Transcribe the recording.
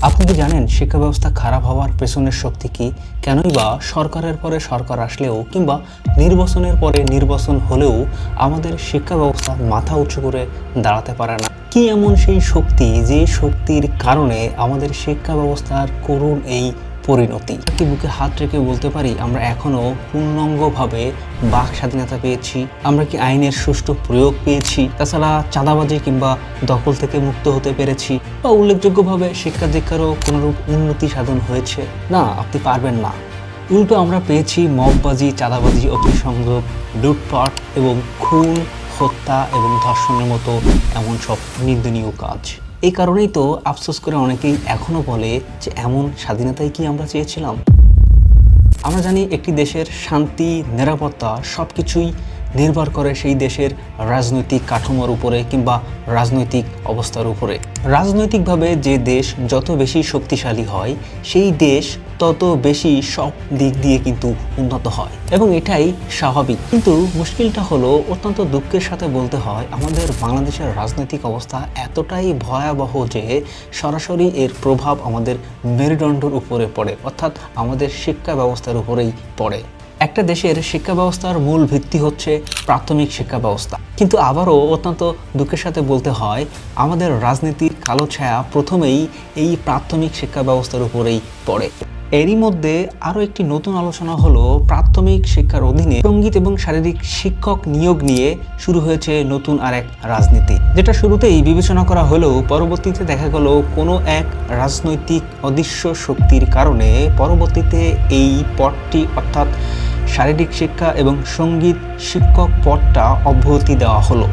আপনি কি জানেন শিক্ষা ব্যবস্থা খারাপ হওয়ার পেছনের শক্তি কি? কেনই বা সরকারের পরে সরকার আসলেও কিংবা নির্বাচনের পরে নির্বাচন হলেও আমাদের শিক্ষা ব্যবস্থা মাথা উঁচু করে দাঁড়াতে পারে না? কি এমন সেই শক্তি যে শক্তির কারণে আমাদের শিক্ষা ব্যবস্থার করুণ এই পরিণতি? কি বুকে হাত রেখে বলতে পারি আমরা এখনো পূর্ণাঙ্গভাবে বাক স্বাধীনতা পেয়েছি? আমরা কি আইনের সুষ্ঠু প্রয়োগ পেয়েছি? তাছাড়া চাঁদাবাজি কিংবা দখল থেকে মুক্ত হতে পেরেছি? বা উল্লেখযোগ্যভাবে শিক্ষা দীক্ষারও কোনোরূপ উন্নতি সাধন হয়েছে? না, আপনি পারবেন না। উল্টো আমরা পেয়েছি মববাজি, চাঁদাবাজি, অগ্নিসংযোগ, লুটপাট এবং খুন, হত্যা এবং ধর্ষণের মতো এমন সব নিন্দনীয় কাজ। এই কারণেই তো আফসোস করে অনেকেই এখনো বলে যে এমন স্বাধীনতাই কি আমরা চেয়েছিলাম? আমরা জানি একটি দেশের শান্তি, নিরাপত্তা সবকিছুই নির্ভর করে সেই দেশের রাজনৈতিক কাঠামোর উপরে কিংবা রাজনৈতিক অবস্থার উপরে। রাজনৈতিকভাবে যে দেশ যত বেশি শক্তিশালী হয় সেই দেশ তত বেশি সব দিক দিয়ে কিন্তু উন্নত হয় এবং এটাই স্বাভাবিক। কিন্তু মুশকিলটা হলো, অত্যন্ত দুঃখের সাথে বলতে হয়, আমাদের বাংলাদেশের রাজনৈতিক অবস্থা এতটাই ভয়াবহ যে সরাসরি এর প্রভাব আমাদের মেরুদণ্ডের উপরে পড়ে, অর্থাৎ আমাদের শিক্ষা ব্যবস্থার উপরেই পড়ে। একটা দেশের শিক্ষা ব্যবস্থার মূল ভিত্তি হচ্ছে প্রাথমিক শিক্ষা ব্যবস্থা, কিন্তু আবারও অত্যন্ত দুঃখের সাথে বলতে হয় আমাদের রাজনীতির কালো ছায়া প্রথমেই এই প্রাথমিক শিক্ষা ব্যবস্থার উপরেই পড়ে। এরই মধ্যে আরও একটি নতুন আলোচনা হলো প্রাথমিক শিক্ষার অধীনে সঙ্গীত এবং শারীরিক শিক্ষক নিয়োগ নিয়ে শুরু হয়েছে নতুন আরেক রাজনীতি, যেটা শুরুতেই বিবেচনা করা হলেও পরবর্তীতে দেখা গেল কোনো এক রাজনৈতিক অদৃশ্য শক্তির কারণে পরবর্তীতে এই পদটি অর্থাৎ শারীরিক শিক্ষা এবং সঙ্গীত শিক্ষক পদটা অব্যাহতি দেওয়া হলো।